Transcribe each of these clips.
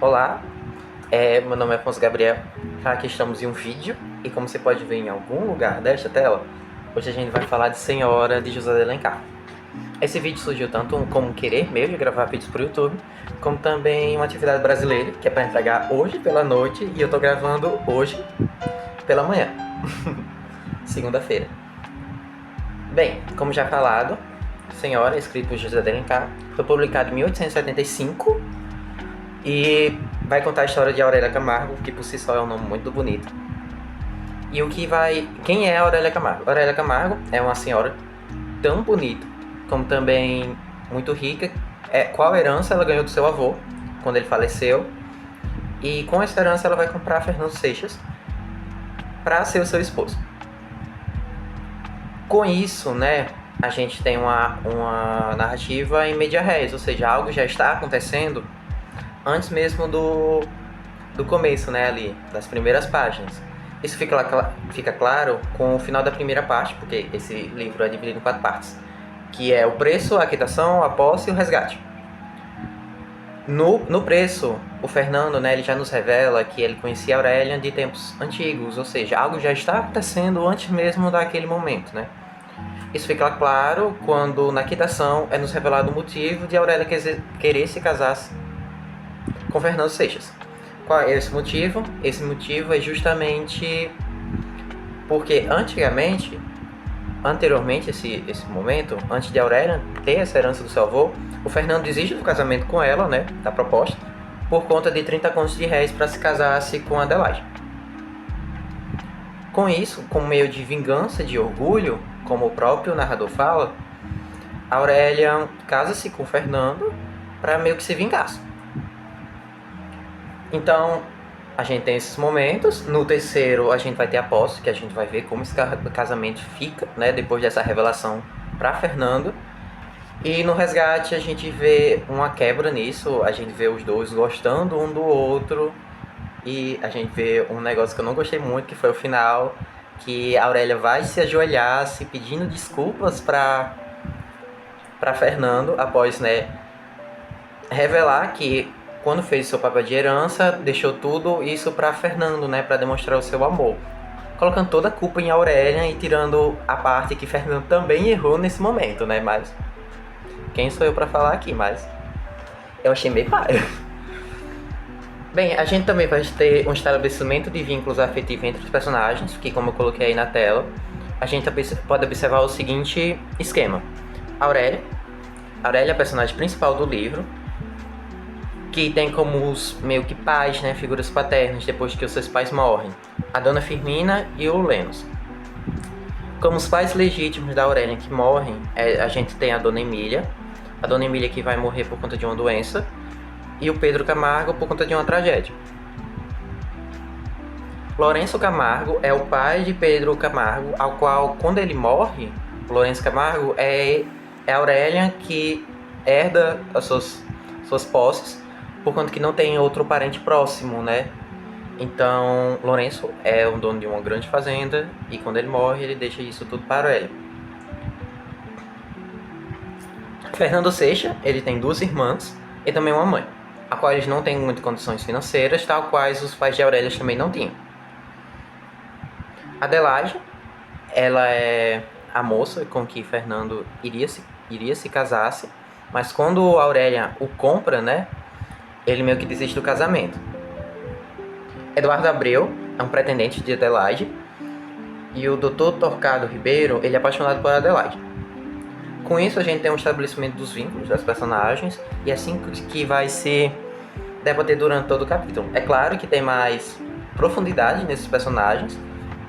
Olá, meu nome é Afonso Gabriel, aqui estamos em um vídeo e como você pode ver em algum lugar desta tela, hoje a gente vai falar de Senhora de José de Alencar. Esse vídeo surgiu tanto como querer meu de gravar vídeos para o YouTube, como também uma atividade brasileira que é para entregar hoje pela noite e eu tô gravando hoje pela manhã, segunda-feira. Bem, como já falado, Senhora, escrito por José de Alencar, foi publicado em 1875 e vai contar a história de Aurélia Camargo, que por si só é um nome muito bonito. E quem é Aurélia Camargo? Aurélia Camargo é uma senhora tão bonita, como também muito rica. Qual herança ela ganhou do seu avô, quando ele faleceu. E com essa herança ela vai comprar Fernando Seixas para ser o seu esposo. Com isso, né, a gente tem uma narrativa em media res, ou seja, algo já está acontecendo antes mesmo do começo, né, ali, das primeiras páginas. Isso fica claro com o final da primeira parte, porque esse livro é dividido em 4 partes, que é o preço, a quitação, a posse e o resgate. No preço, o Fernando, né, ele já nos revela que ele conhecia a Aurélia de tempos antigos, ou seja, algo já está acontecendo antes mesmo daquele momento, né. Isso fica claro quando na quitação é nos revelado o motivo de Aurélia querer se casar com Fernando Seixas. Qual é esse motivo? Esse motivo é justamente porque anteriormente esse momento, antes de Aurélia ter essa herança do seu avô, o Fernando desiste do casamento com ela, né, da proposta, por conta de 30 contos de réis para se casasse com Adelaide. Com isso, como meio de vingança, de orgulho, como o próprio narrador fala, Aurélia casa-se com Fernando para meio que se vingar. Então, a gente tem esses momentos. No terceiro, a gente vai ter a posse, que a gente vai ver como esse casamento fica, né, depois dessa revelação para Fernando. E no resgate, a gente vê uma quebra nisso, a gente vê os dois gostando um do outro. E a gente vê um negócio que eu não gostei muito, que foi o final, que a Aurélia vai se ajoelhar, se pedindo desculpas para Fernando, após, né, revelar que quando fez seu papel de herança, deixou tudo isso para Fernando, né, para demonstrar o seu amor, colocando toda a culpa em Aurélia e tirando a parte que Fernando também errou nesse momento, né, mas quem sou eu para falar aqui, mas eu achei meio paia. Bem, a gente também vai ter um estabelecimento de vínculos afetivos entre os personagens, que como eu coloquei aí na tela, a gente pode observar o seguinte esquema. Aurélia é a personagem principal do livro, que tem como os meio que pais, né, figuras paternas, depois que os seus pais morrem, a Dona Firmina e o Lemos. Como os pais legítimos da Aurélia que morrem, a gente tem a Dona Emília que vai morrer por conta de uma doença, e o Pedro Camargo por conta de uma tragédia. Lourenço Camargo é o pai de Pedro Camargo, ao qual, quando ele morre, Lourenço Camargo é a Aurélia que herda as suas posses, por conta que não tem outro parente próximo, né? Então, Lourenço é o dono de uma grande fazenda e quando ele morre, ele deixa isso tudo para Aurélia. Fernando Seixas, ele tem 2 irmãs e também uma mãe, a qual eles não têm muitas condições financeiras, tal quais os pais de Aurélia também não tinham. Adelaide, ela é a moça com que Fernando iria se casar, mas quando Aurélia o compra, né, ele meio que desiste do casamento. Eduardo Abreu é um pretendente de Adelaide e o Dr. Torquato Ribeiro, ele é apaixonado por Adelaide. Com isso, a gente tem um estabelecimento dos vínculos das personagens e é assim que vai se debater durante todo o capítulo. É claro que tem mais profundidade nesses personagens,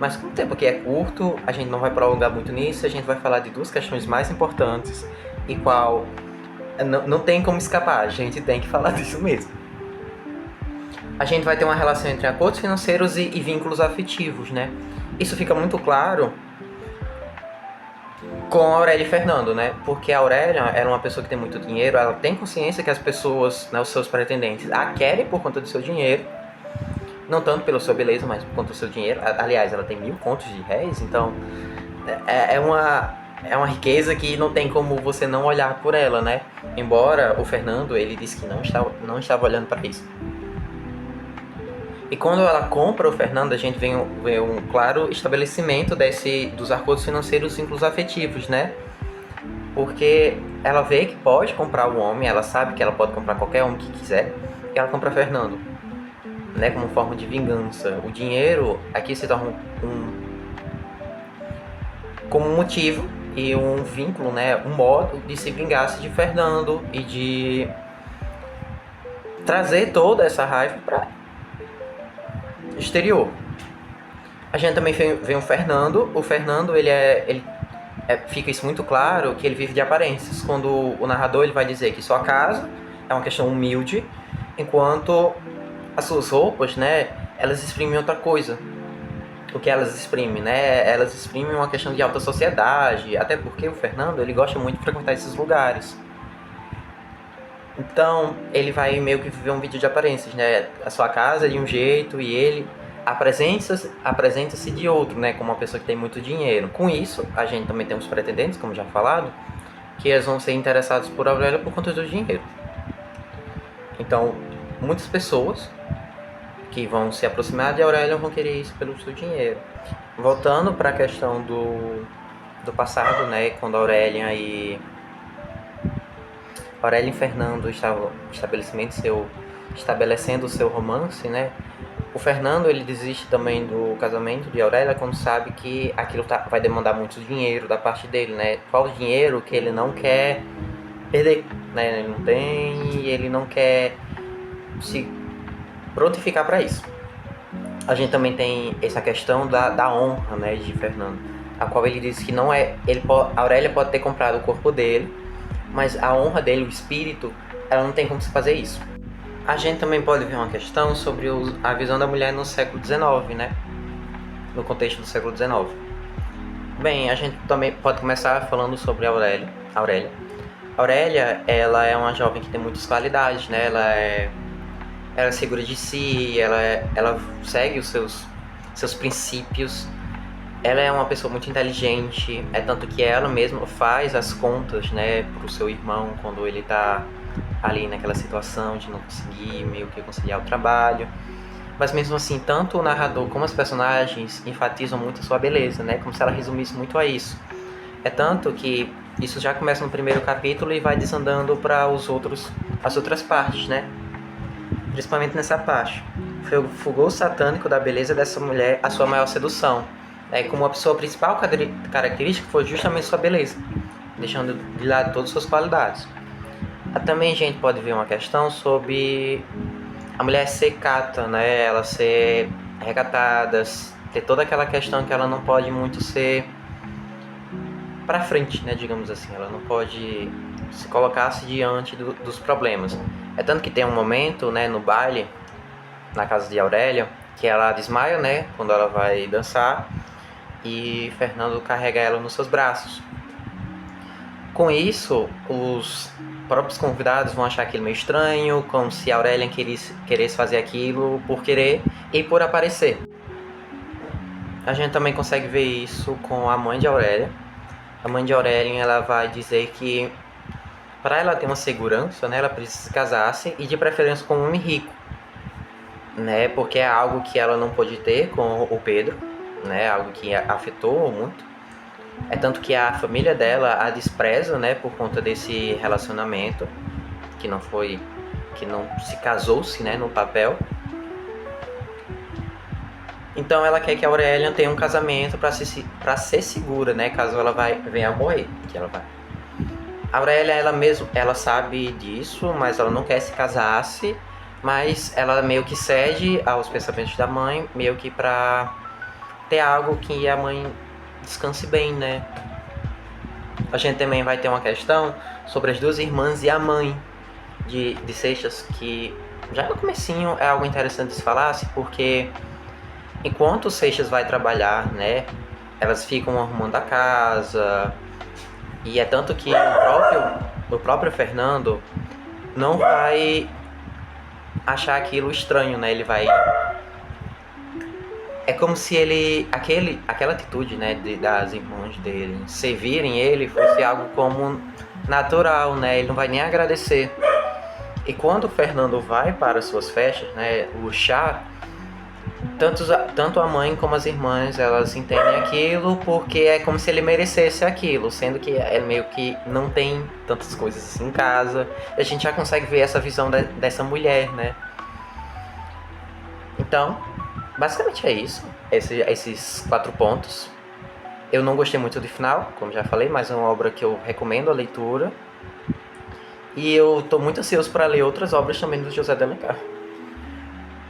mas como o tempo aqui é curto, a gente não vai prolongar muito nisso, a gente vai falar de 2 questões mais importantes e qual não tem como escapar, a gente tem que falar disso mesmo. A gente vai ter uma relação entre acordos financeiros e vínculos afetivos, né? Isso fica muito claro com Aurélia e Fernando, né? Porque a Aurélia era uma pessoa que tem muito dinheiro, ela tem consciência que as pessoas, né, os seus pretendentes, a querem por conta do seu dinheiro, não tanto pela sua beleza, mas por conta do seu dinheiro. Aliás, ela tem 1000 contos de réis, então é uma riqueza que não tem como você não olhar por ela, né? Embora o Fernando, ele disse que não estava olhando para isso. E quando ela compra o Fernando, a gente vê um claro estabelecimento dos acordos financeiros vínculos afetivos, né? Porque ela vê que pode comprar o homem, ela sabe que ela pode comprar qualquer homem que quiser, e ela compra Fernando, né? Como forma de vingança. O dinheiro aqui se torna como um motivo e um vínculo, né? Um modo de se vingar-se de Fernando e de trazer toda essa raiva para exterior. A gente também vê o Fernando. O Fernando, fica isso muito claro, que ele vive de aparências. Quando o narrador ele vai dizer que sua casa é uma questão humilde, enquanto as suas roupas, né, elas exprimem outra coisa. O que elas exprimem, né? Elas exprimem uma questão de alta sociedade, até porque o Fernando, ele gosta muito de frequentar esses lugares. Então, ele vai meio que viver um vídeo de aparências, né? A sua casa é de um jeito e ele apresenta-se de outro, né? Como uma pessoa que tem muito dinheiro. Com isso, a gente também tem os pretendentes, como já falado, que eles vão ser interessados por Aurélia por conta do dinheiro. Então, muitas pessoas que vão se aproximar de Aurélia vão querer isso pelo seu dinheiro. Voltando para a questão do passado, né? Quando Aurélia e Fernando estavam estabelecendo o seu romance, né? O Fernando, ele desiste também do casamento de Aurélia quando sabe que aquilo vai demandar muito dinheiro da parte dele, né? Qual o dinheiro que ele não quer perder, né? Ele não tem e ele não quer se prontificar para isso. A gente também tem essa questão da honra, né, de Fernando, a qual ele diz que não é... Aurélia pode ter comprado o corpo dele, mas a honra dele, o espírito, ela não tem como se fazer isso. A gente também pode ver uma questão sobre a visão da mulher no século XIX, né? No contexto do século XIX. Bem, a gente também pode começar falando sobre Aurélia. Aurélia, ela é uma jovem que tem muitas qualidades, né? Ela é segura de si, ela segue os seus princípios. Ela é uma pessoa muito inteligente, é tanto que ela mesma faz as contas, né, pro seu irmão quando ele tá ali naquela situação de não conseguir meio que conciliar o trabalho. Mas mesmo assim, tanto o narrador como as personagens enfatizam muito a sua beleza, né, como se ela resumisse muito a isso. É tanto que isso já começa no primeiro capítulo e vai desandando para as outras partes, né, principalmente nessa parte. Foi o fulgor satânico da beleza dessa mulher a sua maior sedução. Como a sua principal característica foi justamente sua beleza, deixando de lado todas as suas qualidades. Também a gente pode ver uma questão sobre a mulher ser cata, né? Ela ser recatada, ter toda aquela questão que ela não pode muito ser para frente, né? Digamos assim, ela não pode se colocar-se diante dos problemas. É tanto que tem um momento, né, no baile, na casa de Aurélia, que ela desmaia, né, quando ela vai dançar, e Fernando carrega ela nos seus braços. Com isso, os próprios convidados vão achar aquilo meio estranho, como se a Aurélia queresse fazer aquilo por querer e por aparecer. A gente também consegue ver isso com a mãe de Aurélia. A mãe de Aurélia, ela vai dizer que para ela ter uma segurança, né, ela precisa casar-se e de preferência com um homem rico, né, porque é algo que ela não pôde ter com o Pedro, né, algo que afetou muito. É tanto que a família dela a despreza, né, por conta desse relacionamento que não se casou-se, né, no papel. Então ela quer que a Aurélia tenha um casamento para ser segura, né, caso ela venha a morrer, que ela vai. A Aurélia, ela sabe disso, mas ela não quer se casar-se, mas ela meio que cede aos pensamentos da mãe, meio que para ter algo que a mãe descanse bem, né? A gente também vai ter uma questão sobre as duas irmãs e a mãe de Seixas, que já no comecinho é algo interessante de se falar, porque enquanto Seixas vai trabalhar, né, elas ficam arrumando a casa, e é tanto que o próprio Fernando não vai achar aquilo estranho, né? Ele vai... É como se aquela atitude, né, das irmãs dele servirem ele fosse algo como natural, né? Ele não vai nem agradecer. E quando o Fernando vai para as suas festas, né, o chá, tanto a mãe como as irmãs, elas entendem aquilo porque é como se ele merecesse aquilo, sendo que é meio que não tem tantas coisas assim em casa. E a gente já consegue ver essa visão dessa mulher, né? Então, basicamente é isso. Esses 4 pontos. Eu não gostei muito do final, como já falei, mas é uma obra que eu recomendo a leitura. E eu tô muito ansioso para ler outras obras também do José de Alencar.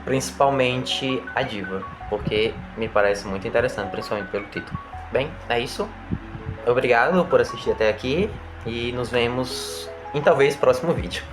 Principalmente A Diva, porque me parece muito interessante, principalmente pelo título. Bem, é isso. Obrigado por assistir até aqui e nos vemos em talvez próximo vídeo.